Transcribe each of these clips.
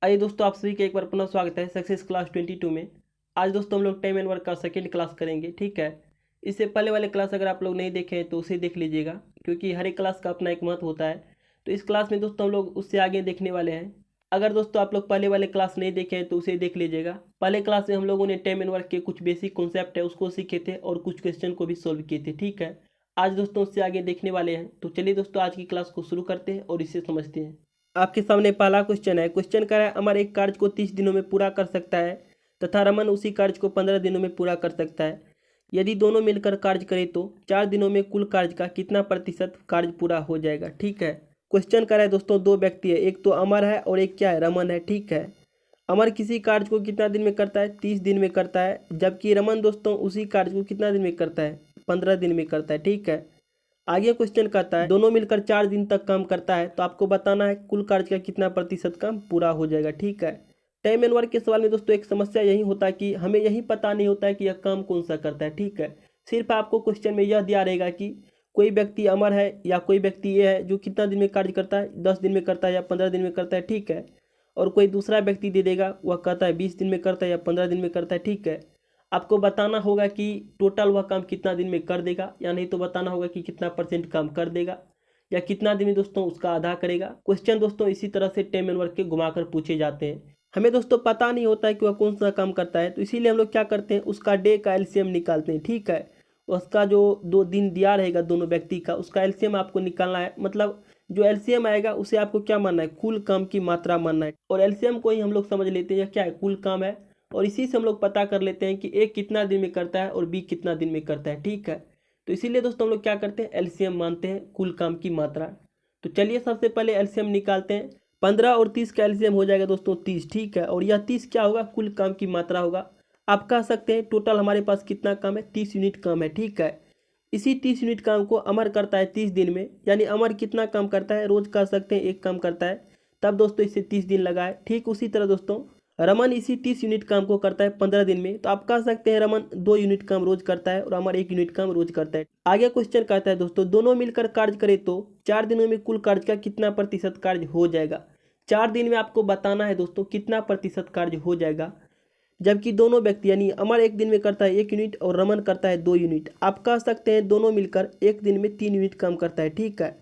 आइए दोस्तों, आप सभी का एक बार पुनः स्वागत है सक्सेस क्लास 22 में। आज दोस्तों हम लोग टाइम एंड वर्क का सेकेंड क्लास करेंगे, ठीक है। इससे पहले वाले क्लास अगर आप लोग नहीं देखे हैं तो उसे देख लीजिएगा, क्योंकि हर एक क्लास का अपना एक महत्व होता है। तो इस क्लास में दोस्तों हम लोग उससे आगे देखने वाले हैं। अगर दोस्तों आप लोग पहले वाले क्लास नहीं देखे हैं तो उसे देख लीजिएगा। पहले क्लास में हम लोगों ने टाइम एंड वर्क के कुछ बेसिक कॉन्सेप्ट है उसको सीखे थे और कुछ क्वेश्चन को भी सोल्व किए थे, ठीक है। आज दोस्तों उससे आगे देखने वाले हैं, तो चलिए दोस्तों आज की क्लास को शुरू करते हैं और इसे समझते हैं। आपके सामने पहला क्वेश्चन है। क्वेश्चन कर रहा है, अमर एक कार्य को 30 दिनों में पूरा कर सकता है तथा रमन उसी कार्य को 15 दिनों में पूरा कर सकता है। यदि दोनों मिलकर कार्य करें तो 4 दिनों में कुल कार्य का कितना प्रतिशत कार्य पूरा हो जाएगा, ठीक है। क्वेश्चन कर रहा है दोस्तों, दो व्यक्ति है, एक तो अमर है और एक क्या है, रमन है, ठीक है। अमर किसी कार्य को कितना दिन में करता है, 30 दिन में करता है, जबकि रमन दोस्तों उसी कार्य को कितना दिन में करता है, 15 दिन में करता है, ठीक है। आगे क्वेश्चन कहता है, दोनों मिलकर 4 दिन तक काम करता है तो आपको बताना है कुल कार्य का कितना प्रतिशत काम पूरा हो जाएगा, ठीक है। टाइम एंड वर्क के सवाल में दोस्तों एक समस्या यही होता है कि हमें यही पता नहीं होता है कि यह काम कौन सा करता है, ठीक है। सिर्फ आपको क्वेश्चन में यह दिया रहेगा कि कोई व्यक्ति अमर है या कोई व्यक्ति ये है जो कितना दिन में कार्य करता है, 10 दिन में करता है या 15 दिन में करता है, ठीक है। और कोई दूसरा व्यक्ति दे देगा, वह कहता है 20 दिन में करता है या 15 दिन में करता है, ठीक है। आपको बताना होगा कि टोटल वह काम कितना दिन में कर देगा, या नहीं तो बताना होगा कि कितना परसेंट काम कर देगा या कितना दिन में दोस्तों उसका आधा करेगा। क्वेश्चन दोस्तों इसी तरह से टाइम एंड वर्क के घुमाकर पूछे जाते हैं। हमें दोस्तों पता नहीं होता है कि वह कौन सा काम करता है, तो इसीलिए हम लोग क्या करते हैं, उसका डे का एलसीएम निकालते हैं, ठीक है। उसका जो 2 दिन दिया रहेगा दोनों व्यक्ति का, उसका एलसीएम आपको निकालना है। मतलब जो एलसीएम आएगा उसे आपको क्या मानना है, कुल काम की मात्रा मानना है। और एलसीएम को ही हम लोग समझ लेते हैं क्या है, कुल काम है। और इसी से हम लोग पता कर लेते हैं कि ए कितना दिन में करता है और बी कितना दिन में करता है, ठीक है। तो इसीलिए दोस्तों हम लोग क्या करते हैं, एलसीएम मानते हैं कुल काम की मात्रा। तो चलिए सबसे पहले एलसीएम निकालते हैं। 15 और 30 का एलसीएम हो जाएगा दोस्तों 30, ठीक है। और यह 30 क्या होगा, कुल काम की मात्रा होगा। आप कह सकते हैं टोटल हमारे पास कितना काम है, 30 यूनिट काम है, ठीक है। इसी 30 यूनिट काम को अमर करता है 30 दिन में, यानी अमर कितना काम करता है, रोज कह सकते हैं एक काम करता है, तब दोस्तों इससे 30 दिन लगाए। ठीक उसी तरह दोस्तों रमन इसी 30 यूनिट काम को करता है 15 दिन में, तो आप कह सकते हैं रमन 2 यूनिट काम रोज करता है और अमर 1 यूनिट काम रोज करता है। आगे क्वेश्चन कहता है दोस्तों, दोनों मिलकर कार्य करे तो 4 दिनों में कुल कार्य का कितना प्रतिशत कार्य हो जाएगा। 4 दिन में आपको बताना है दोस्तों कितना प्रतिशत कार्य हो जाएगा, जबकि दोनों व्यक्ति यानी अमर 1 दिन में करता है 1 यूनिट और रमन करता है 2 यूनिट। आप कह सकते हैं दोनों मिलकर 1 दिन में 3 यूनिट काम करता है, ठीक है।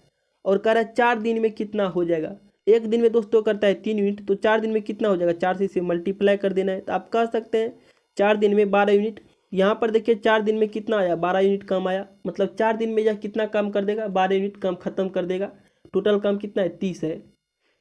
और कह रहा है 4 दिन में कितना हो जाएगा। 1 दिन में दोस्तों करता है 3 यूनिट, तो 4 दिन में कितना हो जाएगा, 4 से इसे मल्टीप्लाई कर देना है। तो आप कह सकते हैं 4 दिन में 12 यूनिट। यहाँ पर देखिए 4 दिन में कितना आया, 12 यूनिट काम आया। मतलब 4 दिन में यह कितना काम कर देगा, 12 यूनिट काम खत्म कर देगा। टोटल काम कितना है, 30 है।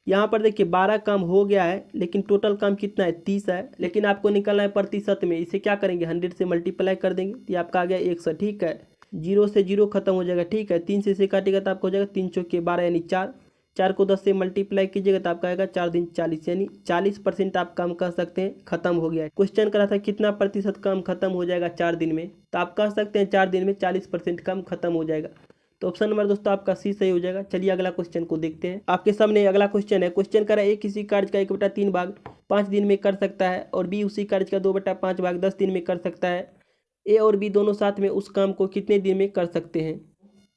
यहाँ पर देखिए 12 काम हो गया है, लेकिन टोटल काम कितना है, 30 है। लेकिन आपको निकालना है प्रतिशत में, इसे क्या करेंगे, 100 से मल्टीप्लाई कर देंगे, तो ये आपका आ गया 100, ठीक है। 0 से 0 खत्म हो जाएगा, ठीक है। 3 से इसे काटेगा तो आपको हो जाएगा 3 चौके 12 यानी 4। 4 को 10 से मल्टीप्लाई कीजिएगा तो आपका आएगा 4 दिन 40, यानी 40% आप काम कर सकते हैं खत्म हो गया है। क्वेश्चन करा था कितना प्रतिशत काम खत्म हो जाएगा 4 दिन में, तो आप कह सकते हैं 4 दिन में 40% काम खत्म हो जाएगा। तो ऑप्शन नंबर दोस्तों आपका सी सही हो जाएगा। चलिए अगला क्वेश्चन को देखते हैं। आपके सामने अगला क्वेश्चन है। क्वेश्चन कर रहा है, ए किसी कार्य का 1/3 भाग 5 दिन में कर सकता है और बी उसी कार्य का 2/5 भाग 10 दिन में कर सकता है। ए और बी दोनों साथ में उस काम को कितने दिन में कर सकते हैं।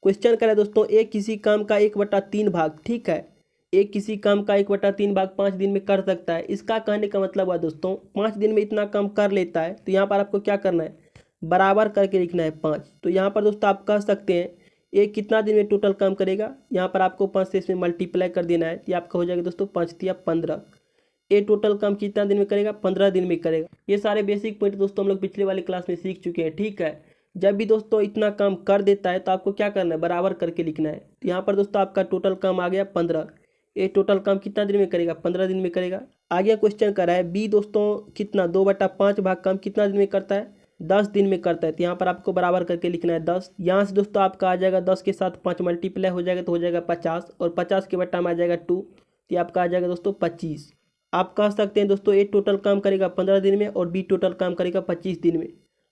क्वेश्चन कर रहा है दोस्तों, ए किसी काम का 1/3 भाग, ठीक है। ए किसी काम का 1/3 भाग 5 दिन में कर सकता है। इसका कहने का मतलब है दोस्तों 5 दिन में इतना काम कर लेता है, तो यहाँ पर आपको क्या करना है, बराबर करके लिखना है 5। तो यहाँ पर दोस्तों आप कह सकते हैं ये कितना दिन में टोटल काम करेगा, यहाँ पर आपको 5 से इसमें मल्टीप्लाई कर देना है, तो आपका हो जाएगा दोस्तों 5 या 15। ये टोटल काम कितना दिन में करेगा, 15 दिन में करेगा। ये सारे बेसिक पॉइंट दोस्तों हम लोग पिछले वाले क्लास में सीख चुके हैं, ठीक है। जब भी दोस्तों इतना काम कर देता है तो आपको क्या करना है, बराबर करके लिखना है। तो यहाँ पर दोस्तों आपका टोटल काम आ गया 15। ये टोटल काम कितना दिन में करेगा, 15 दिन में करेगा। आगे क्वेश्चन कर रहा है, बी दोस्तों कितना 2/5 भाग काम कितना दिन में करता है, 10 दिन में करता है। तो यहाँ पर आपको बराबर करके लिखना है 10। यहाँ से दोस्तों आपका आ जाएगा 10 के साथ 5 मल्टीप्लाई हो जाएगा तो हो जाएगा 50, और 50 के बट्टा में आ जाएगा 2, तो आपका आ जाएगा दोस्तों 25। आप कह सकते हैं दोस्तों ए टोटल काम करेगा 15 दिन में और बी टोटल काम करेगा 25 दिन में।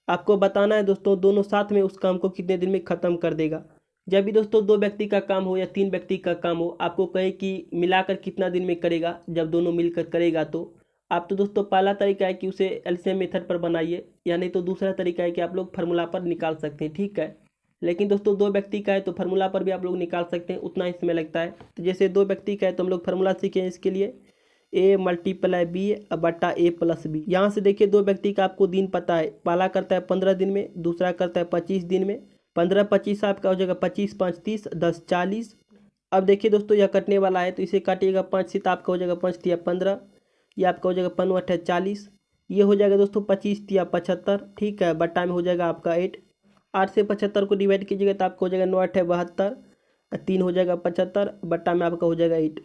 आपको बताना है दोस्तों दोनों साथ में उस काम को कितने दिन में खत्म कर देगा। जब भी दोस्तों 2 व्यक्ति का काम हो या 3 व्यक्ति का काम हो, आपको कहे कि मिलाकर कितना दिन में करेगा, जब दोनों मिलकर करेगा तो आप तो दोस्तों पहला तरीका है कि उसे एलसीएम मेथड पर बनाइए, या नहीं तो दूसरा तरीका है कि आप लोग फार्मूला पर निकाल सकते हैं, ठीक है। लेकिन दोस्तों 2 व्यक्ति का है तो फार्मूला पर भी आप लोग निकाल सकते हैं, उतना ही समय लगता है। तो जैसे 2 व्यक्ति का है तो हम लोग फार्मूला सीखें इसके लिए, ए मल्टीप्लाई बी बटा ए प्लस बी। यहाँ से देखिए दो व्यक्ति का आपको दिन पता है, पहला करता है 15 दिन में, दूसरा करता है 25 दिन में। 15 25 आपका हो जाएगा 25 5 30, 10 40। अब देखिए दोस्तों यह कटने वाला है तो इसे काटिएगा 5 से तो आपका हो जाएगा 5 तिया 15, ये आपका हो जाएगा 5 8 40, ये हो जाएगा दोस्तों 25 तिया 75, ठीक है, बट्टा में हो जाएगा आपका 8। 8 से 75 को डिवाइड कीजिएगा तो आपका हो जाएगा 9 8 72, 3 हो जाएगा 75, बट्टा में आपका हो जाएगा 8।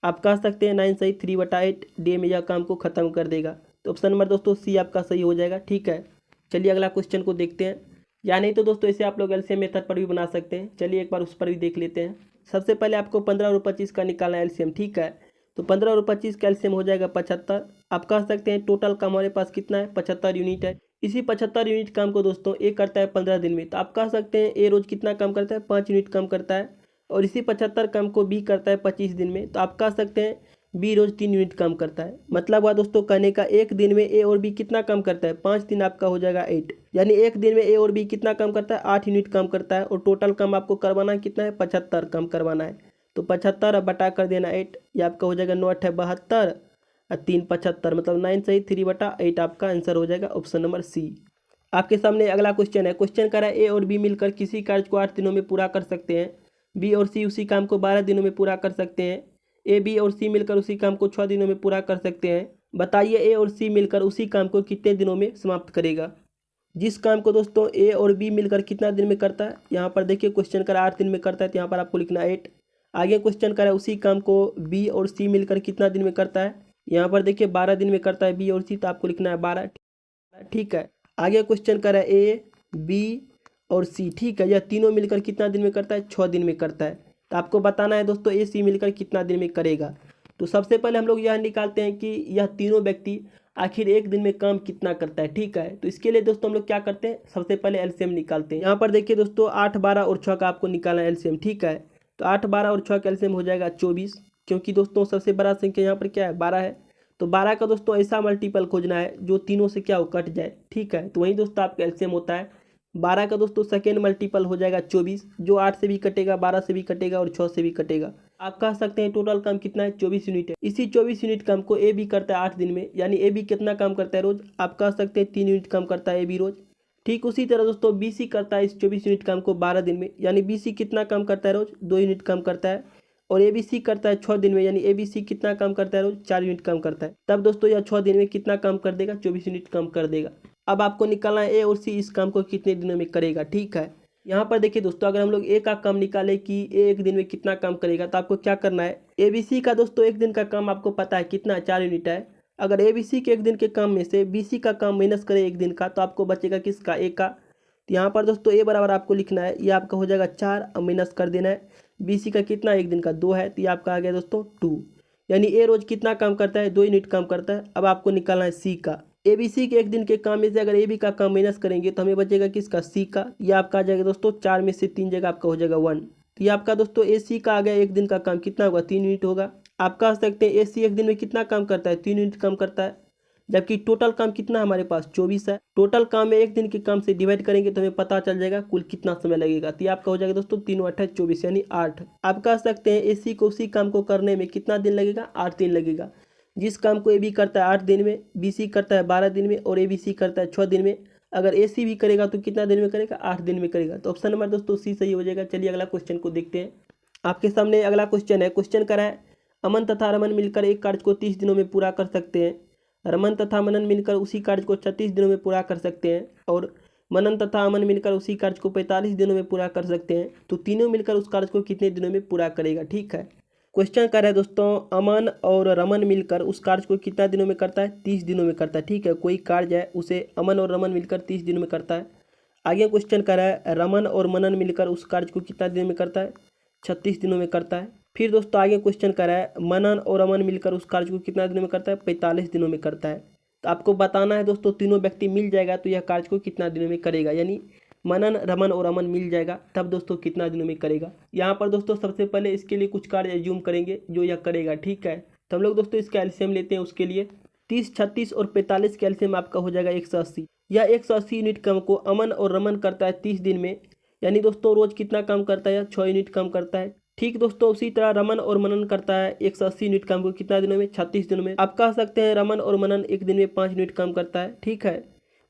आप कह सकते हैं 9 सही 3/8 डे में यह काम को ख़त्म कर देगा। तो ऑप्शन नंबर दोस्तों सी आपका सही हो जाएगा, ठीक है। चलिए अगला क्वेश्चन को देखते हैं, या नहीं तो दोस्तों इसे आप लोग एलसीएम मेथड पर भी बना सकते हैं। चलिए एक बार उस पर भी देख लेते हैं। सबसे पहले आपको 15 और 25 का निकालना है एलसीएम, ठीक है। तो 15 और 25 का एलसीएम हो जाएगा 75। आप कह सकते हैं टोटल काम हमारे पास कितना है, 75 यूनिट है। इसी 75 यूनिट काम को दोस्तों ए करता है 15 दिन में, तो आप कह सकते हैं ए रोज कितना काम करता है, 5 यूनिट काम करता है। और इसी 75 काम को बी करता है 25 दिन में, तो आप कह सकते हैं बी रोज 3 यूनिट काम करता है। मतलब हुआ दोस्तों कहने का एक दिन में ए और बी कितना काम करता है, 5 दिन आपका हो जाएगा 8, यानी एक दिन में ए और बी कितना काम करता है, 8 यूनिट काम करता है। और टोटल काम आपको करवाना कितना है, 75 काम करवाना है। तो 75 अब बटा कर देना 8, ये आपका हो जाएगा 9 8 72 और 3 75, मतलब 9 सही 3/8 आपका आंसर हो जाएगा ऑप्शन नंबर सी। आपके सामने अगला क्वेश्चन है। क्वेश्चन कर रहा है ए और बी मिलकर किसी कार्य को 8 दिनों में पूरा कर सकते हैं, बी और सी उसी काम को 12 दिनों में पूरा कर सकते हैं, ए बी और सी मिलकर उसी काम को 6 दिनों में पूरा कर सकते हैं। बताइए ए और सी मिलकर उसी काम को कितने दिनों में समाप्त करेगा। जिस काम को दोस्तों ए और बी मिलकर कितना दिन में करता है, यहाँ पर देखिए क्वेश्चन कर 8 दिन में करता है, तो यहाँ पर आपको लिखना 8। आगे क्वेश्चन कर उसी काम को बी और सी मिलकर कितना दिन में करता है, यहाँ पर देखिए 12 दिन में करता है बी और सी, तो आपको लिखना है 12, ठीक है। आगे क्वेश्चन कर ए बी और सी, ठीक है, यह तीनों मिलकर कितना दिन में करता है, 6 दिन में करता है। तो आपको बताना है दोस्तों ए सी मिलकर कितना दिन में करेगा। तो सबसे पहले हम लोग यह निकालते हैं कि यह तीनों व्यक्ति आखिर एक दिन में काम कितना करता है, ठीक है। तो इसके लिए दोस्तों हम लोग क्या करते हैं, सबसे पहले एलसीएम निकालते हैं। यहाँ पर देखिए दोस्तों 8 12 और 6 का आपको निकालना है एलसीएम, ठीक है। तो 8 12 और 6 का एलसीएम हो जाएगा 24, क्योंकि दोस्तों सबसे बड़ा संख्या यहाँ पर क्या है, 12 है। तो 12 का दोस्तों ऐसा मल्टीपल खोजना है जो तीनों से क्या हो, कट जाए, ठीक है। तो वही दोस्तों आपका एलसीएम होता है 12 का दोस्तों सेकेंड मल्टीपल हो जाएगा 24, जो 8 से भी कटेगा, 12 से भी कटेगा और 6 से भी कटेगा। आप कह सकते हैं टोटल काम कितना है, 24 यूनिट है। इसी 24 यूनिट काम को ए बी करता है 8 दिन में, यानी ए बी कितना काम करता है रोज, आप कह सकते हैं 3 यूनिट काम करता है ए बी रोज। ठीक उसी तरह दोस्तों बी सी करता है इस 24 यूनिट काम को 12 दिन में, यानी बी सी कितना काम करता है रोज, 2 यूनिट काम करता है। और ए बी सी करता है 6 दिन में, यानी ए बी सी कितना काम करता है रोज, 4 यूनिट काम करता है। तब दोस्तों यह 6 दिन में कितना काम कर देगा, 24 यूनिट काम कर देगा। अब आपको निकालना है ए और सी इस काम को कितने दिनों में करेगा, ठीक है। यहाँ पर देखिए दोस्तों अगर हम लोग ए का काम निकाले कि ए एक दिन में कितना काम करेगा, तो आपको क्या करना है, ए बी सी का दोस्तों एक दिन का काम आपको पता है कितना, 4 यूनिट है। अगर ए बी सी के एक दिन के काम में से बी सी का काम माइनस करे एक दिन का, तो आपको बचेगा किसका, ए का। तो यहाँ पर दोस्तों ए बराबर आपको लिखना है, ये आपका हो जाएगा 4, अब माइनस कर देना है। बी सी का कितना एक दिन का 2 है, तो ये आपका आ गया दोस्तों 2, यानी ए रोज कितना काम करता है, 2 यूनिट काम करता है। अब आपको निकालना है सी का। ए बी सी के एक दिन के काम में से अगर ए बी का काम माइनस करेंगे तो हमें बचेगा किसका, सी का। ये आपका आ जाएगा दोस्तों 4 में से 3 जगह आपका हो जाएगा 1। तो ये आपका दोस्तों ए सी का आ गया एक दिन का काम कितना होगा, 3 यूनिट होगा। आप कह सकते हैं ए सी एक दिन में कितना काम करता है, 3 यूनिट काम करता है, जबकि टोटल काम कितना हमारे पास 24 है। टोटल काम में एक दिन के काम से डिवाइड करेंगे तो हमें पता चल जाएगा कुल कितना समय लगेगा। तो ये आपका हो जाएगा दोस्तों 3 8 24, यानी 8। आप कह सकते हैं ए सी को उसी काम को करने में कितना दिन लगेगा, 8 दिन लगेगा। जिस काम को ए बी करता है 8 दिन में, बी सी करता है 12 दिन में और ए बी सी करता है 6 दिन में, अगर ए सी भी करेगा तो कितना दिन में करेगा, 8 दिन में करेगा। तो ऑप्शन नंबर दोस्तों सी सही हो जाएगा। चलिए अगला क्वेश्चन को देखते हैं। आपके सामने अगला क्वेश्चन है। क्वेश्चन करा है अमन तथा रमन मिलकर एक कार्य को 30 दिनों में पूरा कर सकते हैं, रमन तथा मनन मिलकर उसी कार्य को 36 दिनों में पूरा कर सकते हैं, और मनन तथा अमन मिलकर उसी कार्य को 45 दिनों में पूरा कर सकते हैं। तो तीनों मिलकर उस कार्य को कितने दिनों में पूरा करेगा, ठीक है। क्वेश्चन कर रहा है दोस्तों अमन और रमन मिलकर उस कार्य को कितना दिनों में करता है, 30 दिनों में करता है, ठीक है। कोई कार्य है उसे अमन और रमन मिलकर 30 दिनों में करता है। आगे क्वेश्चन कर रहा है रमन और मनन मिलकर उस कार्य को कितना दिन में करता है, 36 दिनों में करता है। फिर दोस्तों आगे क्वेश्चन कर रहा है मनन और अमन मिलकर उस कार्य को कितना दिनों में करता है, 45 दिनों में करता है। तो आपको बताना है दोस्तों तीनों व्यक्ति मिल जाएगा तो यह कार्य को कितना दिनों में करेगा, यानी मनन रमन और अमन मिल जाएगा तब दोस्तों कितना दिनों में करेगा। यहाँ पर दोस्तों सबसे पहले इसके लिए कुछ कार्य एज्यूम करेंगे जो यह करेगा, ठीक है। तो हम लोग दोस्तों इसका एलसीएम लेते हैं। उसके लिए 30 36 और 45 का एलसीएम आपका हो जाएगा 180। यह 180 यूनिट काम को अमन और रमन करता है 30 दिन में, यानी दोस्तों रोज कितना काम करता है, 6 यूनिट काम करता है, ठीक दोस्तों, उसी तरह रमन और मनन करता है 180 यूनिट काम को कितना दिनों में, 36 दिनों में। आप कह सकते हैं रमन और मनन एक दिन में 5 यूनिट काम करता है, ठीक है।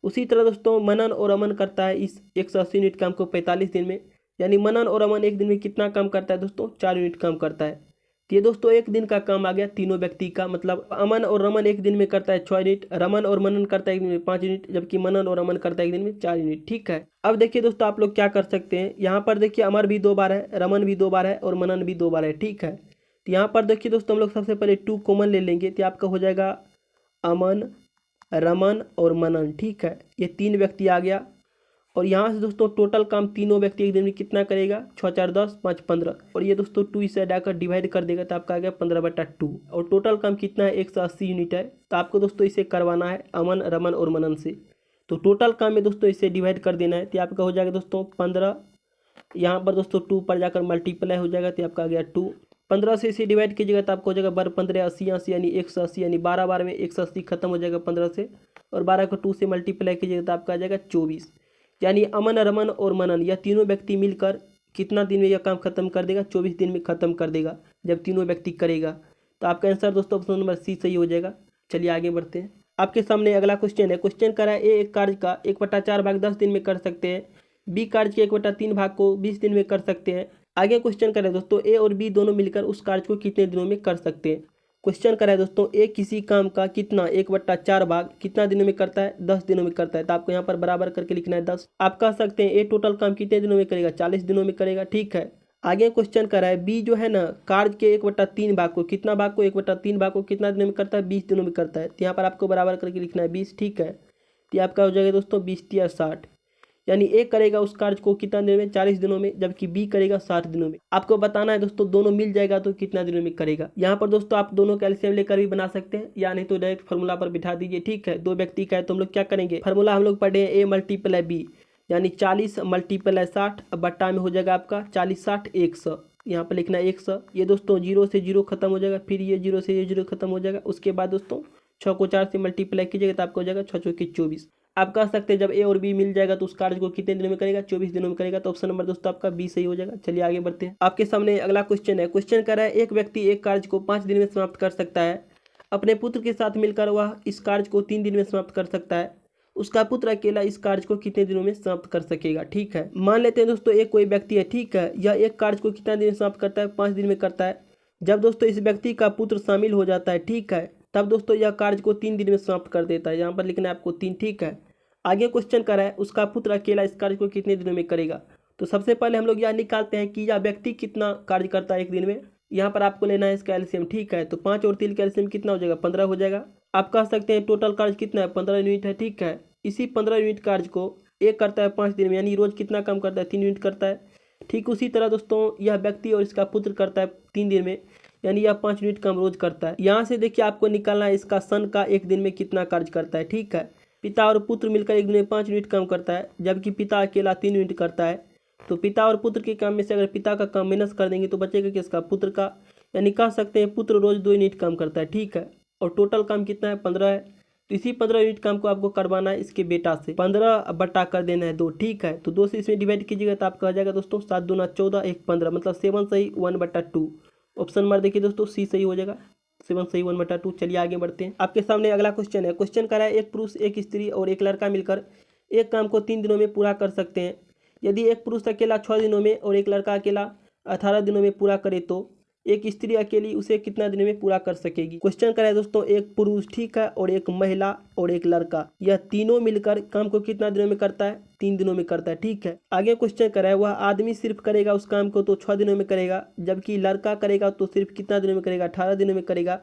उसी तरह दोस्तों मनन और अमन करता है इस 180 यूनिट काम को 45 दिन में। यानी मनन और अमन एक दिन में कितना काम करता है दोस्तों, 4 यूनिट काम करता है। तो ये दोस्तों एक दिन का काम आ गया तीनों व्यक्ति का। मतलब अमन और रमन एक दिन में करता है 6 यूनिट, रमन और मनन करता है एक दिन में 5 यूनिट, जबकि मनन और अमन करता है एक दिन में 4 यूनिट, ठीक है। अब देखिए दोस्तों आप लोग क्या कर सकते हैं, यहाँ पर देखिए अमर भी 2 बार है, रमन भी 2 बार है और मनन भी 2 बार है, ठीक है। तो यहाँ पर देखिए दोस्तों हम लोग सबसे पहले 2 कॉमन ले लेंगे, तो आपका हो जाएगा अमन, रमन और मनन, ठीक है। ये 3 व्यक्ति आ गया। और यहाँ से दोस्तों टोटल काम तीनों व्यक्ति एक दिन में कितना करेगा, 6 4 10 5 15। और ये दोस्तों 2 इसे हटाकर डिवाइड कर देगा तो आपका आ गया 15/2। और टोटल काम कितना है, 180 यूनिट है। तो आपको दोस्तों इसे करवाना है अमन, रमन और मनन से। तो टोटल काम में दोस्तों इसे डिवाइड कर देना है। तो आपका हो जाएगा दोस्तों 15, यहाँ पर दोस्तों 2 पर जाकर मल्टीप्लाई हो जाएगा तो आपका आ गया 2। 15 से इसे डिवाइड कीजिएगा तो आपको हो जाएगा 15 80 80 यानी 180, यानी 12 बार में 180 खत्म हो जाएगा 15 से। और 12 को 2 से मल्टीप्लाई कीजिएगा तो आपका आ जाएगा 24। यानी अमन, रमन और मनन यह तीनों व्यक्ति मिलकर कितना दिन में यह काम खत्म कर देगा, 24 दिन में खत्म कर देगा जब तीनों व्यक्ति करेगा। तो आपका आंसर दोस्तों ऑप्शन नंबर सी सही हो जाएगा। चलिए आगे बढ़ते हैं। आपके सामने अगला क्वेश्चन है। क्वेश्चन कर रहा है ए एक कार्य का 1/4 भाग 10 दिन में कर सकते हैं, बी कार्य के 1/3 भाग को 20 दिन में कर सकते हैं। आगे क्वेश्चन कर रहे हैं दोस्तों ए और बी दोनों मिलकर उस कार्य को कितने दिनों में कर सकते हैं। क्वेश्चन कर रहा है दोस्तों ए किसी काम का कितना 1/4 भाग कितना दिनों में करता है, 10 दिनों में करता है। तो आपको यहाँ पर बराबर करके लिखना है 10। आप कह सकते हैं ए टोटल काम कितने दिनों में करेगा, 40 दिनों में करेगा, ठीक है। आगे क्वेश्चन कर रहा है बी जो है ना कार्य के 1/3 भाग को कितना भाग को 1/3 भाग को कितना दिनों में करता है, 20 दिनों में करता है। तो यहाँ पर आपको बराबर करके लिखना है 20, ठीक है। तो आपका हो जाएगा दोस्तों 20 या 60, यानी ए करेगा उस कार्य को कितना दिनों में, 40 दिनों में, जबकि बी करेगा 60 दिनों में। आपको बताना है दोस्तों दोनों मिल जाएगा तो कितना दिनों में करेगा। यहाँ पर दोस्तों आप दोनों का एलसीएम लेकर भी बना सकते हैं या नहीं तो डायरेक्ट फार्मूला पर बिठा दीजिए, ठीक है। 2 व्यक्ति का है तो हम लोग क्या करेंगे, फार्मूला हम लोग पढ़े ए मल्टीप्लाई बी, यानी 40 मल्टीप्लाई 60 बट्टा में हो जाएगा आपका 40 60 100। यहाँ पर लिखना है 100। ये दोस्तों 0 से 0 खत्म हो जाएगा, फिर ये 0 से ये 0 खत्म हो जाएगा। उसके बाद दोस्तों 6 को 4 से मल्टीप्लाई कीजिएगा तो आपको हो जाएगा 6 चौके 24। आप कह सकते हैं जब ए और बी मिल जाएगा तो उस कार्य को कितने दिनों में करेगा, 24 दिनों में करेगा। तो ऑप्शन नंबर दोस्तों आपका बी सही हो जाएगा। चलिए आगे बढ़ते हैं। आपके सामने अगला क्वेश्चन है। क्वेश्चन कर रहा है एक व्यक्ति एक कार्य को 5 दिन में समाप्त कर सकता है, अपने पुत्र के साथ मिलकर वह इस कार्य को 3 दिन में समाप्त कर सकता है। उसका पुत्र अकेला इस कार्य को कितने दिनों में समाप्त कर सकेगा, ठीक है। मान लेते हैं दोस्तों एक कोई व्यक्ति है, ठीक है। यह एक कार्य को कितना दिन में समाप्त करता है, 5 दिन में करता है। जब दोस्तों इस व्यक्ति का पुत्र शामिल हो जाता है, ठीक है, तब दोस्तों यह कार्य को 3 दिन में समाप्त कर देता है। यहाँ पर लिखना है आपको 3, ठीक है। आगे क्वेश्चन कर रहा है उसका पुत्र अकेला इस कार्य को कितने दिनों में करेगा। तो सबसे पहले हम लोग यह निकालते हैं कि यह व्यक्ति कितना कार्य करता है एक दिन में। यहाँ पर आपको लेना है इसका एलसीएम, ठीक है। तो 5 और 3 का एलसीएम कितना हो जाएगा, 15 हो जाएगा। आप कह सकते हैं टोटल कार्य कितना है, 15 यूनिट है, ठीक है। इसी 15 यूनिट कार्य को एक करता है 5 दिन में, यानी रोज कितना काम करता है, 3 यूनिट करता है। ठीक उसी तरह दोस्तों यह व्यक्ति और इसका पुत्र करता है 3 दिन में, यानी यह 5 यूनिट काम रोज करता है। यहाँ से देखिए आपको निकालना है इसका सन का एक दिन में कितना कार्य करता है, ठीक है। पिता और पुत्र मिलकर एक दिन में 5 यूनिट काम करता है, जबकि पिता अकेला 3 यूनिट करता है। तो पिता और पुत्र के काम में से अगर पिता का काम माइनस कर देंगे तो बचेगा किसका, पुत्र का। यानी कह सकते हैं पुत्र रोज 2 यूनिट काम करता है, ठीक है। और टोटल काम कितना है, 15 है। तो इसी 15 यूनिट काम को आपको करवाना है इसके बेटा से। 15 बट्टा कर देना है 2, ठीक है। तो 2 से इसमें डिवाइड कीजिएगा तो आपका आ जाएगा दोस्तों 7 दूना 14 1 15, मतलब 7 सही 1/2। ऑप्शन नंबर देखिए दोस्तों सी सही हो जाएगा, 7 सही 1/2। चलिए आगे बढ़ते हैं। आपके सामने अगला क्वेश्चन है। क्वेश्चन कर रहा है एक पुरुष एक स्त्री और एक लड़का मिलकर एक काम को 3 दिनों में पूरा कर सकते हैं। यदि एक पुरुष अकेला 6 दिनों में और एक लड़का अकेला 18 दिनों में पूरा करे तो एक स्त्री अकेली उसे कितना दिनों में पूरा कर सकेगी। क्वेश्चन कर रहा है दोस्तों एक पुरुष, ठीक है, और एक महिला और एक लड़का, यह तीनों मिलकर काम को कितना दिनों में करता है, 3 दिनों में करता है, ठीक है। आगे क्वेश्चन कर रहा है वह आदमी सिर्फ करेगा उस काम को तो 6 दिनों में करेगा, जबकि लड़का करेगा तो सिर्फ कितना दिनों में करेगा, 18 दिनों में करेगा।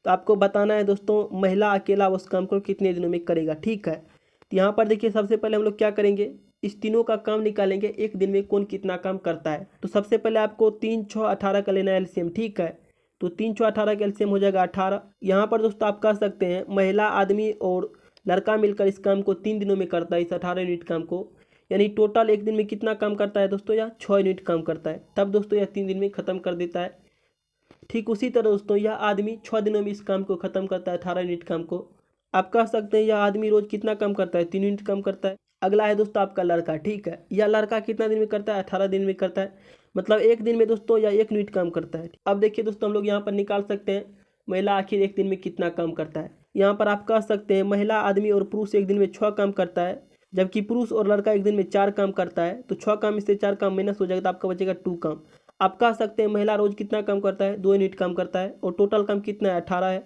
तो आपको बताना है दोस्तों महिला अकेला उस काम को कितने दिनों में करेगा, ठीक है। तो यहाँ पर देखिए सबसे पहले हम लोग क्या करेंगे, इस तीनों का काम निकालेंगे एक दिन में कौन कितना काम करता है। तो सबसे पहले आपको 3 6 18 का लेना है एलसीएम, ठीक है। तो 3 6 18 का एलसीएम हो जाएगा 18। यहाँ पर दोस्तों आप कह सकते हैं महिला आदमी और लड़का मिलकर इस काम को 3 दिनों में करता है, इस 18 यूनिट काम को। यानी टोटल एक दिन में कितना काम करता है दोस्तों, यह 6 यूनिट काम करता है। तब दोस्तों यह 3 दिन में खत्म कर देता है। ठीक उसी तरह दोस्तों यह आदमी 6 दिनों में इस काम को खत्म करता है, 18 यूनिट काम को। आप कह सकते हैं यह आदमी रोज कितना काम करता है, 3 यूनिट काम करता है। अगला है दोस्तों आपका लड़का, ठीक है। यह लड़का कितना दिन में करता है, 18 दिन में करता है। मतलब एक दिन में दोस्तों या 1 यूनिट काम करता है। अब देखिए दोस्तों हम लोग यहाँ पर निकाल सकते हैं महिला आखिर एक दिन में कितना काम करता है। यहाँ पर आप कह सकते हैं महिला, आदमी और पुरुष एक दिन में 6 काम करता है, जबकि पुरुष और लड़का एक दिन में 4 काम करता है। तो 6 काम में से 4 काम माइनस हो जाएगा तो आपका बचेगा 2 काम। आप कह सकते हैं महिला रोज कितना काम करता है, 2 यूनिट काम करता है, और टोटल काम कितना है, 18 है।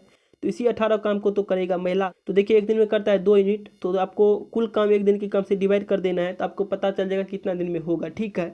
तो इसी 18 काम को तो करेगा महिला। तो देखिए एक दिन में करता है 2 यूनिट, तो आपको कुल काम एक दिन के काम से डिवाइड कर देना है, तो आपको पता चल जाएगा कितना दिन में होगा। ठीक है,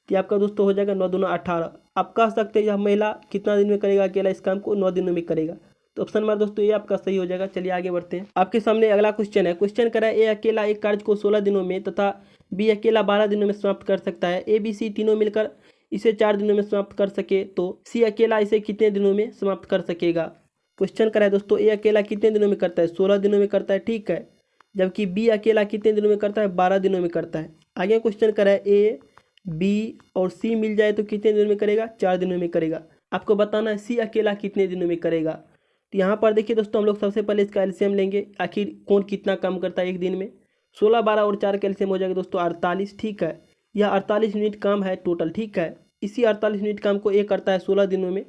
तो आपका दोस्तों हो जाएगा 9 दूना 18। आप कह सकते हैं यह महिला कितना दिन में करेगा अकेला इस काम को, 9 दिनों में करेगा। तो ऑप्शन नंबर दोस्तों ये आपका सही हो जाएगा। चलिए आगे बढ़ते हैं। आपके सामने अगला क्वेश्चन है। क्वेश्चन करा है, ए अकेला एक कार्य को 16 दिनों में तथा बी अकेला 12 दिनों में समाप्त कर सकता है। ए बी सी तीनों मिलकर इसे 4 दिनों में समाप्त कर सके तो सी अकेला इसे कितने दिनों में समाप्त कर सकेगा। क्वेश्चन करा है दोस्तों, ए अकेला कितने दिनों में करता है, 16 दिनों में करता है। ठीक है, जबकि बी अकेला कितने दिनों में करता है, 12 दिनों में करता है। आगे क्वेश्चन करा है, ए बी और सी मिल जाए तो कितने दिनों में करेगा, 4 दिनों में करेगा। आपको बताना है सी अकेला कितने दिनों में करेगा। तो यहाँ पर देखिए दोस्तों हम लोग सबसे पहले इसका एलसीएम लेंगे, आखिर कौन कितना काम करता है एक दिन में। 16, 12 और 4 का एलसीएम हो जाएगा दोस्तों 48। ठीक है, यह 48 यूनिट काम है टोटल। ठीक है, इसी 48 यूनिट काम को ए करता है 16 दिनों में,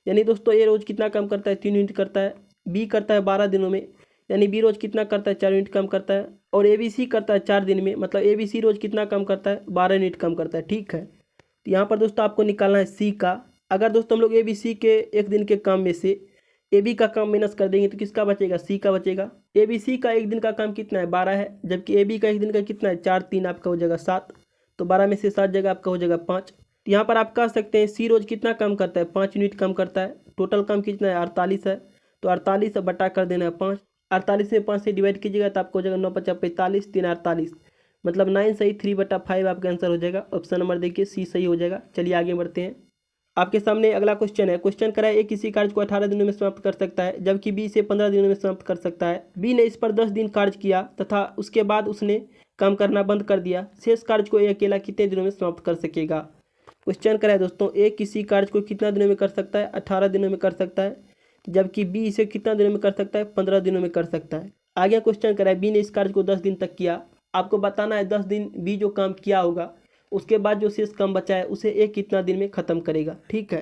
यानी दोस्तों ए रोज कितना काम करता है, 3 यूनिट करता है। बी करता है 12 दिनों में, यानी बी रोज कितना करता है, 4 यूनिट काम करता है। और ए बी सी करता है 4 दिन में, मतलब ए बी सी रोज कितना काम करता है, 12 यूनिट काम करता है। ठीक है, तो यहाँ पर दोस्तों आपको निकालना है सी का। अगर दोस्तों हम लोग ए बी सी के एक दिन के काम में से ए बी का काम माइनस कर देंगे तो किसका बचेगा, सी का बचेगा। ए बी सी का एक दिन का काम कितना है, 12 है, जबकि ए बी का एक दिन का कितना है, 4, 3 आपका हो जाएगा 7। तो 12 में से 7 जगह आपका हो जाएगा 5। तो यहाँ पर आप कह सकते हैं सी रोज कितना काम करता है, 5 यूनिट काम करता है। टोटल काम कितना है, 48 है। तो 48 बटा कर देना है 5। 48 में 5 से डिवाइड कीजिएगा तो आपको हो जाएगा 9 5 45, 3 48, मतलब 9 सही, 3/5 आपका आंसर हो जाएगा। ऑप्शन नंबर देखिए सी सही हो जाएगा। चलिए आगे बढ़ते हैं। आपके सामने अगला क्वेश्चन है। क्वेश्चन करा है, ए किसी कार्य को 18 दिनों में समाप्त कर सकता है, जबकि बी इसे 15 दिनों में समाप्त कर सकता है। बी ने इस पर 10 दिन कार्य किया तथा उसके बाद उसने काम करना बंद कर दिया। शेष कार्य को ए अकेला कितने दिनों में समाप्त कर सकेगा। क्वेश्चन करा है दोस्तों, ए किसी कार्य को कितना दिनों में कर सकता है, 18 दिनों में कर सकता है, जबकि बी इसे कितना दिनों में कर सकता है, 15 दिनों में कर सकता है। आगे क्वेश्चन करा है, बी ने इस कार्य को 10 दिन तक किया। आपको बताना है 10 दिन बी जो काम किया होगा उसके बाद जो शेष काम बचा है उसे ए कितना दिन में ख़त्म करेगा। ठीक है,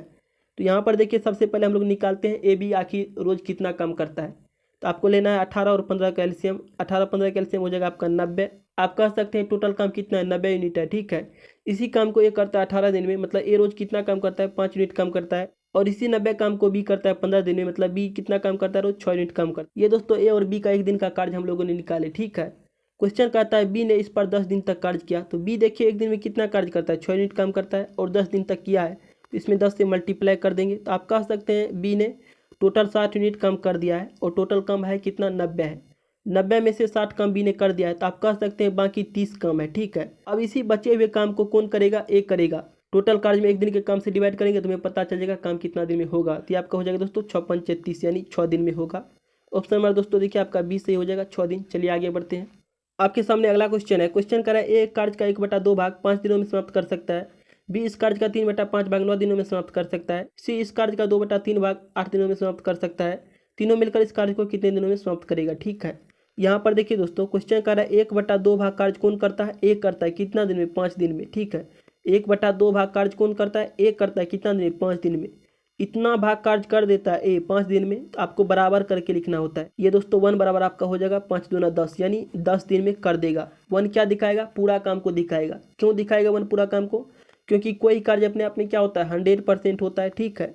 तो यहाँ पर देखिए सबसे पहले हम लोग निकालते हैं ए बी आखिर रोज़ कितना काम करता है। तो आपको लेना है 18 और 15 का एलसीएम। 18, 15 का एलसीएम हो जाएगा आपका 90। आप कह सकते हैं टोटल काम कितना है, 90 यूनिट है। ठीक है, इसी काम को ए करता है 18 दिन में, मतलब ए रोज़ कितना काम करता है, 5 यूनिट काम करता है। और इसी 90 काम को बी करता है 15 दिन में, मतलब बी कितना काम करता है, रोज 6 यूनिट काम करता है। ये दोस्तों ए और बी का एक दिन का कार्य हम लोगों ने निकाले। ठीक है, क्वेश्चन कहता है बी ने इस पर 10 दिन तक कार्य किया। तो बी देखिए एक दिन में कितना कार्य करता है, 6 यूनिट काम करता है, और 10 दिन तक किया है तो इसमें 10 से मल्टीप्लाई कर देंगे। तो आप कह सकते हैं बी ने टोटल 60 यूनिट काम कर दिया है, और टोटल काम है कितना, 90 है। 90 में से 60 काम बी ने कर दिया है, तो आप कह सकते हैं बाकी 30 काम है। ठीक है, अब इसी बचे हुए काम को कौन करेगा, ए करेगा। टोटल कार्य में एक दिन के काम से डिवाइड करेंगे तो हमें पता चल जाएगा काम कितना दिन में होगा। तो आपका हो जाएगा दोस्तों 6 5 36, यानी 6 दिन में होगा। ऑप्शन नंबर दोस्तों देखिए आपका 20 सही हो जाएगा, 6 दिन। चलिए आगे बढ़ते हैं। आपके सामने अगला क्वेश्चन है। क्वेश्चन करा है, ए कार्य का 1/2 भाग 5 दिनों में समाप्त कर सकता है। बी इस कार्य का 3/5 भाग 9 दिनों में समाप्त कर सकता है। सी इस कार्य का 2/3 भाग 8 दिनों में समाप्त कर सकता है। तीनों मिलकर इस कार्य को कितने दिनों में समाप्त करेगा। ठीक है, यहाँ पर देखिए दोस्तों क्वेश्चन करा है 1/2 भाग कार्य कौन करता है, ए करता है, कितना दिन में, 5 दिन में। ठीक है, 1/2 भाग कार्य कौन करता है, ए करता है, कितना दिन में, 5 दिन में। इतना भाग कार्य कर देता है ए 5 दिन में, तो आपको बराबर करके लिखना होता है। ये दोस्तों 1 बराबर आपका हो जाएगा 5 दूना 10, यानी 10 दिन में कर देगा। 1 क्या दिखाएगा, पूरा काम को दिखाएगा। क्यों दिखाएगा 1 पूरा काम को, क्योंकि कोई कार्य अपने आप में क्या होता है, 100% होता है। ठीक है,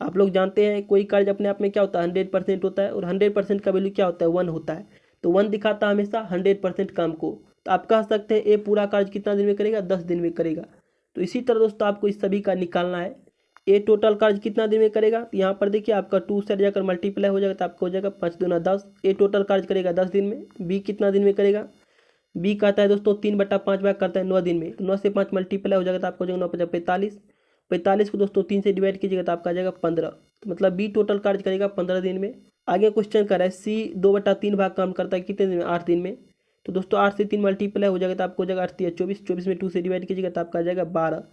आप लोग जानते हैं कोई कार्य अपने आप में क्या होता है, 100% होता है, और 100% का वैल्यू क्या होता है, 1 होता है। तो 1 दिखाता है हमेशा 100% काम को। तो आप कह सकते हैं ए पूरा कार्य कितना दिन में करेगा, 10 दिन में करेगा। तो इसी तरह दोस्तों आपको इस सभी का निकालना है, ए टोटल कार्य कितना दिन में करेगा। तो यहाँ पर देखिए आपका 2 से जाकर मल्टीप्लाई हो जाएगा तो आपको हो जाएगा 5 दूना 10। ए टोटल कार्य करेगा 10 दिन में। बी कितना दिन में करेगा, बी कहता है दोस्तों 3/5 भाग करता है 9 दिन में। 9 से 5 मल्टीप्लाई हो जाएगा तो आपको हो जाएगा 9 5 45। 45 को दोस्तों 3 से डिवाइड कीजिएगा तो आपका आ जाएगा 15। तो मतलब बी टोटल कार्य करेगा 15 दिन में। आगे क्वेश्चन कर रहा है सी 2/3 भाग काम करता है कितने दिन में, 8 दिन में। तो दोस्तों 8 से 3 मल्टीप्लाई हो जाएगा तो आपको हो जाएगा 8 3 24। 24 में 2 से डिवाइड कीजिएगा तो आपका आ जाएगा 12।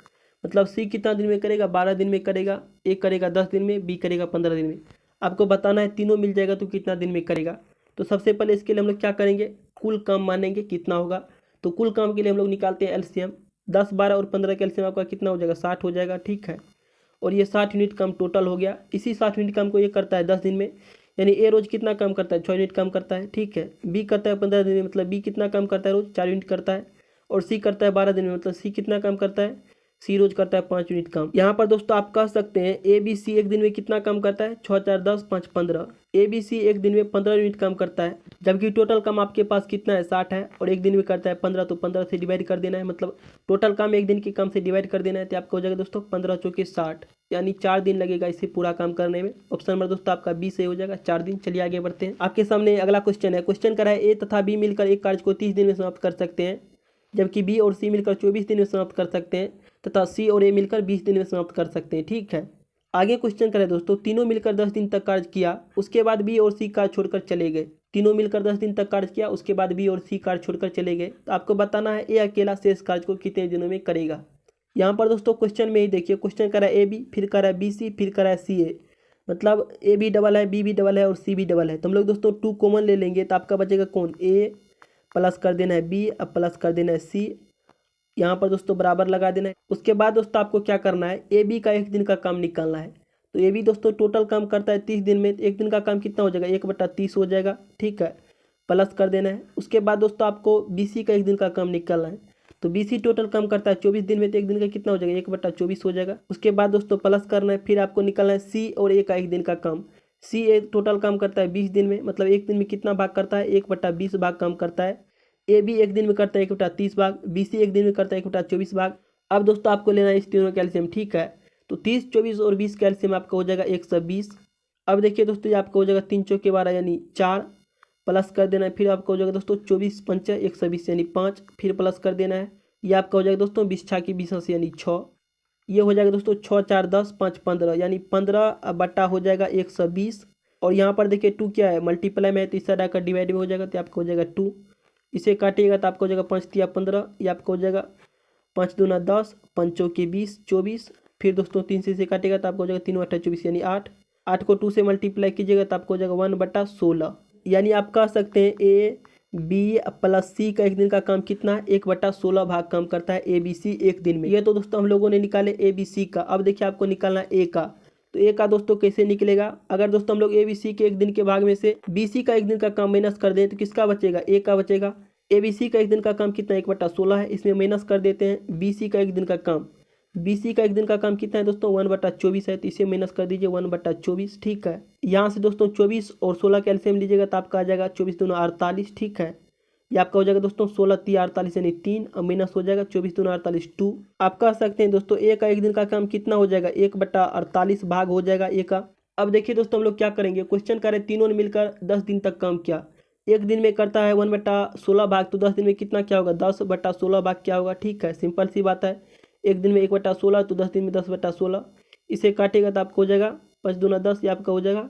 मतलब सी कितना दिन में करेगा, 12 दिन में करेगा। ए करेगा 10 दिन में, बी करेगा 15 दिन में। आपको बताना है तीनों मिल जाएगा तो कितना दिन में करेगा। तो सबसे पहले इसके लिए हम लोग क्या करेंगे, कुल काम मानेंगे कितना होगा। तो कुल काम के लिए हम लोग निकालते हैं एलसीएम। 10, 12 और 15 का एलसीएम आपका कितना हो जाएगा, 60 हो जाएगा, ठीक है। और ये 60 यूनिट काम टोटल हो गया। इसी 60 यूनिट काम को ये करता है 10 दिन में, यानी ए रोज कितना काम करता है, 6 यूनिट काम करता है, ठीक है। बी करता है 15 दिन में, मतलब बी कितना काम करता है, रोज 4 यूनिट करता है। और सी करता है 12 दिन में, मतलब सी कितना काम करता है, सी रोज करता है 5 यूनिट काम। यहाँ पर दोस्तों आप कह सकते हैं ए बी सी एक दिन में कितना काम करता है, 6 4 10 5 15। ए बी सी एक दिन में 15 यूनिट काम करता है, जबकि टोटल काम आपके पास कितना है, 60 है, और एक दिन में करता है 15, तो 15 से डिवाइड कर देना है, मतलब टोटल काम एक दिन के काम से डिवाइड कर देना है, तो आपका हो जाएगा दोस्तों 15 चौके 60, यानी 4 दिन लगेगा इसे पूरा काम करने में। ऑप्शन नंबर दोस्तों आपका बी से हो जाएगा, 4 दिन। चलिए आगे बढ़ते हैं। आपके सामने अगला क्वेश्चन है। क्वेश्चन करा है ए तथा बी मिलकर एक कार्य को 30 दिन में समाप्त कर सकते हैं, जबकि बी और सी मिलकर 24 दिन में समाप्त कर सकते हैं, तथा सी और ए मिलकर 20 दिन में समाप्त कर सकते हैं, ठीक है। आगे क्वेश्चन करें दोस्तों, तीनों मिलकर 10 दिन तक कार्य किया, उसके बाद बी और सी कार्य छोड़कर चले गए। तीनों मिलकर 10 दिन तक कार्य किया, उसके बाद बी और सी कार्य छोड़कर चले गए, तो आपको बताना है ए अकेला शेष कार्य को कितने दिनों में करेगा। यहाँ पर दोस्तों क्वेश्चन में ही देखिए, क्वेश्चन करा ए बी, फिर करा बी सी, फिर करा सी ए, मतलब ए भी डबल है, बी भी डबल है और सी भी डबल है। तो हम लोग दोस्तों 2 कॉमन ले लेंगे, तो आपका बचेगा कौन, ए प्लस कर देना है बी, अब प्लस कर देना है सी, यहाँ पर दोस्तों बराबर लगा देना है। उसके बाद दोस्तों आपको क्या करना है, ए बी का एक दिन का काम निकालना है। तो ए बी दोस्तों टोटल काम करता है 30 दिन में, तो एक दिन का काम कितना हो जाएगा, 1/30 हो जाएगा, ठीक है, प्लस कर देना है। उसके बाद दोस्तों आपको बी सी का एक दिन का काम निकालना है। तो बी सी टोटल काम करता है 24 दिन में, तो एक दिन का कितना हो जाएगा, 1/24 हो जाएगा। उसके बाद दोस्तों प्लस करना है, फिर आपको निकालना है सी और ए का एक दिन का काम। सी ए टोटल काम करता है 20 दिन में, मतलब एक दिन में कितना भाग करता है, 1/20 भाग काम करता है। ए बी एक दिन में करता है 1/30 भाग, बी सी एक दिन में करता है 1/24 भाग। अब दोस्तों आपको लेना है इस तीनों कैल्शियम, ठीक है। तो 30, 24 और 20 कैल्शियम आपका हो जाएगा 120। अब देखिए दोस्तों ये आपका हो जाएगा 3 चौके 12 यानी 4, प्लस कर देना है, फिर आपका हो जाएगा दोस्तों 24 पंच 120 यानी 5, फिर प्लस कर देना है, ये आपका हो जाएगा दोस्तों 20 छाकी 20 यानी 6। ये हो जाएगा दोस्तों 6 4 10 5 15 यानी 15 बटा हो जाएगा 120। और यहाँ पर देखिए 2 क्या है, मल्टीप्लाई में है, तो इस साइड आकर डिवाइड में हो जाएगा, तो आपका हो जाएगा 2। इसे काटिएगा तो आपको हो जाएगा 5 तिया 15, ये आपको हो जाएगा 5 दूना 10, 5 चौके 20 24। फिर दोस्तों 3 से इसे काटेगा तो आपको हो जाएगा 3 8 24 यानी 8। 8 को 2 से मल्टीप्लाई कीजिएगा तो आपको हो जाएगा 1/16, यानी आप कह सकते हैं ए बी प्लस सी का एक दिन का काम कितना है, 1/16 भाग काम करता है ए बी सी एक दिन में। ये तो दोस्तों हम लोगों ने निकाले ए बी सी का। अब देखिए आपको निकालना है ए का। तो ए का दोस्तों कैसे निकलेगा, अगर दोस्तों हम लोग ए बी सी के एक दिन के भाग में से बी सी का एक दिन का काम माइनस कर दें तो किसका बचेगा, ए का बचेगा। ए बी सी का एक दिन का काम कितना 1/16 है, इसमें माइनस कर देते हैं बी सी का एक दिन का काम। बी सी का एक दिन का काम कितना है दोस्तों 1/24 है, तो इसे माइनस कर दीजिए 1/24, ठीक है। यहाँ से दोस्तों 24 और 16 का एलसीएम लीजिएगा तो आपका आ जाएगा 24 दूना 48, ठीक है। ये आपका हो जाएगा दोस्तों 16 3 48 यानी 3, और माइनस हो जाएगा 24 दूना 48 2। आप कह सकते हैं दोस्तों ए का एक दिन का काम कितना हो जाएगा, 1/48 भाग हो जाएगा ए का। अब देखिए दोस्तों हम लोग क्या करेंगे, क्वेश्चन करें तीनों ने मिलकर 10 दिन तक काम किया, एक दिन में करता है 1/16 भाग, तो 10 दिन में कितना क्या होगा, 10/16 भाग क्या होगा, ठीक है, सिंपल सी बात है। एक दिन में 1/16 तो 10 दिन में 10/16, इसे काटेगा तो आपको हो जाएगा 5 दूना 10, ये आपका हो जाएगा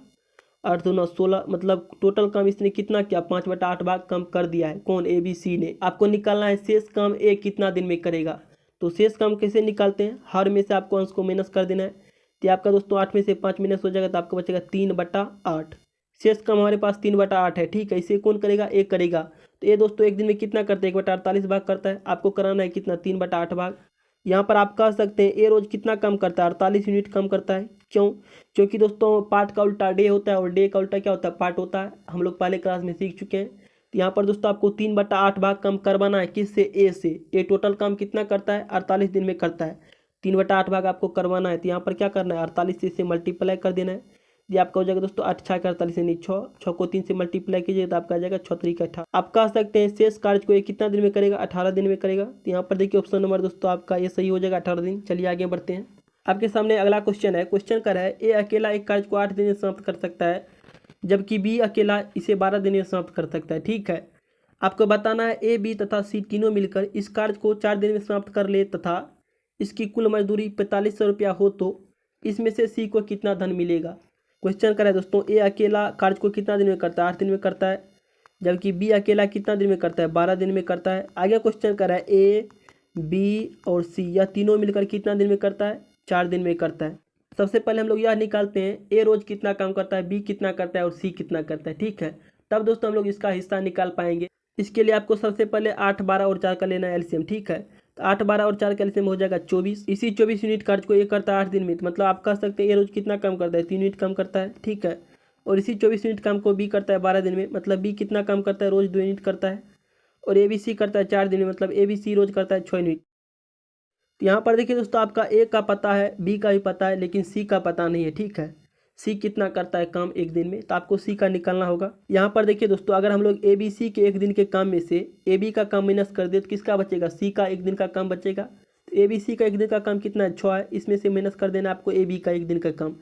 8 दूना 16, मतलब टोटल काम इसने कितना किया 5/8 भाग काम कर दिया है, कौन, ए बी सी ने। आपको निकालना है शेष काम ए कितना दिन में करेगा। तो शेष काम कैसे निकालते हैं, हर में से आपको अंश को माइनस कर देना है, तो आपका दोस्तों 8 में से 5 माइनस हो जाएगा तो आपका बचेगा 3/8। शेष काम हमारे पास 3/8 है, ठीक है। इसे कौन करेगा, ए करेगा। तो ये दोस्तों एक दिन में कितना करता है, 1/48 भाग करता है, आपको कराना है कितना 3/8 भाग। यहाँ पर आप कह सकते हैं ए रोज कितना कम करता है, 48 यूनिट कम करता है। क्यों, क्योंकि दोस्तों पार्ट का उल्टा डे होता है और डे का उल्टा क्या होता है, पार्ट होता है, हम लोग पहले क्लास में सीख चुके हैं। तो यहाँ पर दोस्तों आपको 3/8 भाग कम करवाना है, किससे, ए से। ए टोटल काम कितना करता है, 48 दिन में करता है, 3/8 भाग आपको करवाना है। तो यहाँ पर क्या करना है, 48 से इसे मल्टीप्लाई कर देना है, ये आपका हो जाएगा दोस्तों 8 6 48 यानी 6, 6 को 3 से मल्टीप्लाई कीजिएगा तो आपका आ जाएगा 6 3 18। आप कह सकते हैं शेष कार्य को ये कितना दिन में करेगा, 18 दिन में करेगा। तो यहाँ पर देखिए ऑप्शन नंबर दोस्तों आपका ये सही हो जाएगा 18 दिन। चलिए आगे बढ़ते हैं। आपके सामने अगला क्वेश्चन है। क्वेश्चन कर रहा है ए अकेला एक कार्य को 8 दिन में समाप्त कर सकता है, जबकि बी अकेला इसे 12 दिन में समाप्त कर सकता है, ठीक है। आपको बताना है ए बी तथा सी तीनों मिलकर इस कार्य को 4 दिन में समाप्त कर ले तथा इसकी कुल मजदूरी 4500 रुपया हो, तो इसमें से सी को कितना धन मिलेगा। क्वेश्चन करा है दोस्तों ए अकेला कार्य को कितना दिन में करता है, 8 दिन में करता है, जबकि बी अकेला कितना दिन में करता है, 12 दिन में करता है। आगे क्वेश्चन करा है ए बी और सी यह तीनों मिलकर कितना दिन में करता है, 4 दिन में करता है। सबसे पहले हम लोग यह निकालते हैं ए रोज कितना काम करता है, बी कितना करता है और सी कितना करता है, ठीक है। तब दोस्तों हम लोग इसका हिस्सा निकाल पाएंगे। इसके लिए आपको सबसे पहले 8 12 और 4 का लेना है एलसीएम, ठीक है। तो 8 12 और 4 कैल्शियम हो जाएगा 24। इसी 24 यूनिट कार्य को ये करता है 8 दिन में, तो मतलब आप कह सकते हैं ये रोज कितना काम करता है, 3 यूनिट काम करता है, ठीक है। और इसी 24 यूनिट काम को बी करता है 12 दिन में, मतलब बी कितना काम करता है, रोज 2 यूनिट करता है। और ए बी सी करता है 4 दिन में, मतलब ए बी सी रोज करता है 6 यूनिट। तो यहाँ पर देखिए दोस्तों, आपका ए का पता है, बी का भी पता है, लेकिन सी का पता नहीं है, ठीक है। सी कितना करता है काम एक दिन में, तो आपको सी का निकालना होगा। यहाँ पर देखिए दोस्तों, अगर हम लोग ए बी सी के एक दिन के काम में से ए बी का काम माइनस कर दे तो किसका बचेगा, सी का एक दिन का काम बचेगा। तो ए बी सी का एक दिन का काम कितना है, 6 है, इसमें से माइनस कर देना आपको ए बी का एक दिन का काम।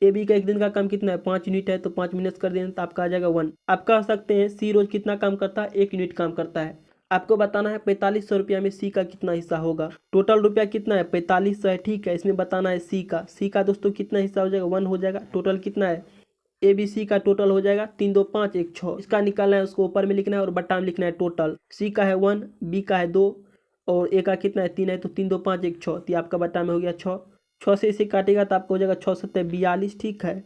ए बी का एक दिन का काम कितना है, 5 यूनिट है, तो 5 माइनस कर देना तो आपका आ जाएगा 1। आप कह सकते हैं सी रोज कितना काम करता है, 1 यूनिट काम करता है। आपको बताना है 4500 रुपया में सी का कितना हिस्सा होगा। टोटल रुपया कितना है, 4500 है, ठीक है। इसमें बताना है सी का दोस्तों कितना हिस्सा हो जाएगा, 1 हो जाएगा। टोटल कितना है, ए बी सी का टोटल हो जाएगा 3 2 5 1 6। इसका निकालना है, उसको ऊपर में लिखना है और बट्टा में लिखना है टोटल। सी का है 1, बी का है 2 और ए का कितना है 3 है, तो 3 2 5 1 6। तो आपका बट्टा में हो गया 6। 6 से इसे काटेगा तो आपको हो जाएगा 6 7 42, ठीक है।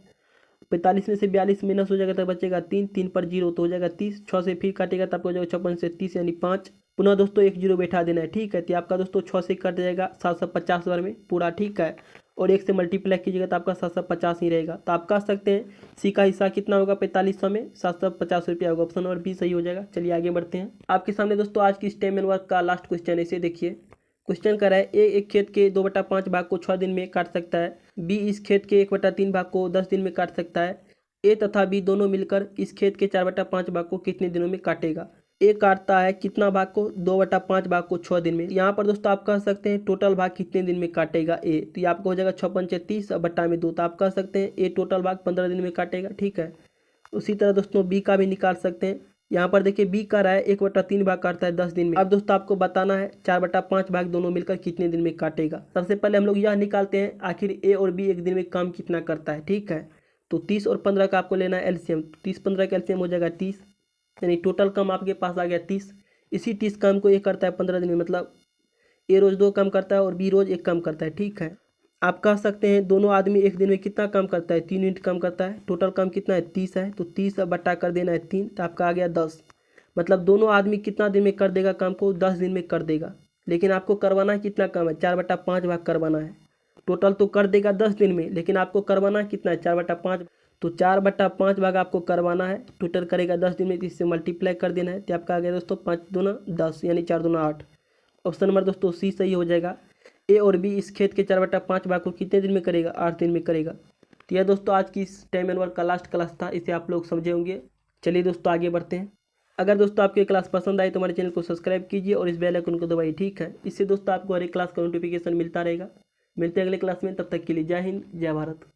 45 में से 42 माइनस हो जाएगा तो बचेगा 3, 3 पर 0 तो हो जाएगा 30। 6 से फिर काटेगा तो आपको हो जाएगा 56 से 30 यानी 5। पुनः दोस्तों एक 0 बैठा देना है, ठीक है। तो आपका दोस्तों 6 से कट जाएगा 750 बार में पूरा, ठीक है। और 1 से मल्टीप्लाई कीजिएगा तो आपका 750 ही रहेगा। तो आप कह सकते हैं सी का हिस्सा कितना होगा 4500 में, 750 रुपया होगा। ऑप्शन नंबर बी सही हो जाएगा। चलिए आगे बढ़ते हैं। आपके सामने दोस्तों आज की स्टेम एंड वर्क का लास्ट क्वेश्चन, इसे देखिए। क्वेश्चन कर रहा है, ए एक खेत के 2/5 भाग को 6 दिन में काट सकता है, बी इस खेत के 1/3 भाग को 10 दिन में काट सकता है। ए तथा बी दोनों मिलकर इस खेत के 4/5 भाग को कितने दिनों में काटेगा। ए काटता है कितना भाग को, 2/5 भाग को 6 दिन में। यहाँ पर दोस्तों आप कह सकते हैं टोटल भाग कितने दिन में काटेगा ए, तो ये आपको हो जाएगा 6 5 30 और बट्टा में 2। तो आप कह सकते हैं ए टोटल भाग 15 दिन में काटेगा, ठीक है। उसी तरह दोस्तों बी का भी निकाल सकते हैं। यहाँ पर देखिए बी का रहा है 1/3 भाग काटता है 10 दिन में। अब दोस्तों आपको बताना है 4/5 भाग दोनों मिलकर कितने दिन में काटेगा। सबसे पहले हम लोग यह निकालते हैं आखिर ए और बी एक दिन में काम कितना करता है, ठीक है। तो 30 और 15 का आपको लेना है एलसीएम। 30 15 का एलसीएम हो जाएगा 30, यानी टोटल काम आपके पास आ गया 30। इसी 30 काम को ए करता है 15 दिन में, मतलब ए रोज 2 काम करता है और बी रोज 1 काम करता है, ठीक है। आप कह सकते हैं दोनों आदमी एक दिन में कितना काम करता है, 3 यूनिट काम करता है। टोटल काम कितना है 30 है, तो 30 बट्टा कर देना है 3, तो आपका आ गया 10। मतलब दोनों आदमी कितना दिन में कर देगा काम को, 10 दिन में कर देगा। लेकिन आपको करवाना कितना काम है, 4/5 भाग करवाना है। टोटल तो कर देगा 10 दिन में, लेकिन आपको करवाना कितना है, 4/5। तो 4/5 भाग आपको करवाना है। टोटल करेगा 10 दिन में, तो इससे मल्टीप्लाई कर देना है। तो आपका आ गया दोस्तों 5 दूना 10 यानी 4 दूना 8। ऑप्शन नंबर दोस्तों सी सही हो जाएगा। ए और बी इस खेत के 4/5 भाग को कितने दिन में करेगा, 8 दिन में करेगा। तो यह दोस्तों आज की इस टाइम एंड वर्क का लास्ट क्लास था, इसे आप लोग समझे होंगे। चलिए दोस्तों आगे बढ़ते हैं। अगर दोस्तों आपको क्लास पसंद आई तो हमारे चैनल को सब्सक्राइब कीजिए और इस बेल आइकन को दबाइए, ठीक है। इससे दोस्तों आपको हर एक क्लास का नोटिफिकेशन मिलता रहेगा। मिलते हैं अगले क्लास में, तब तक के लिए जय हिंद जय भारत।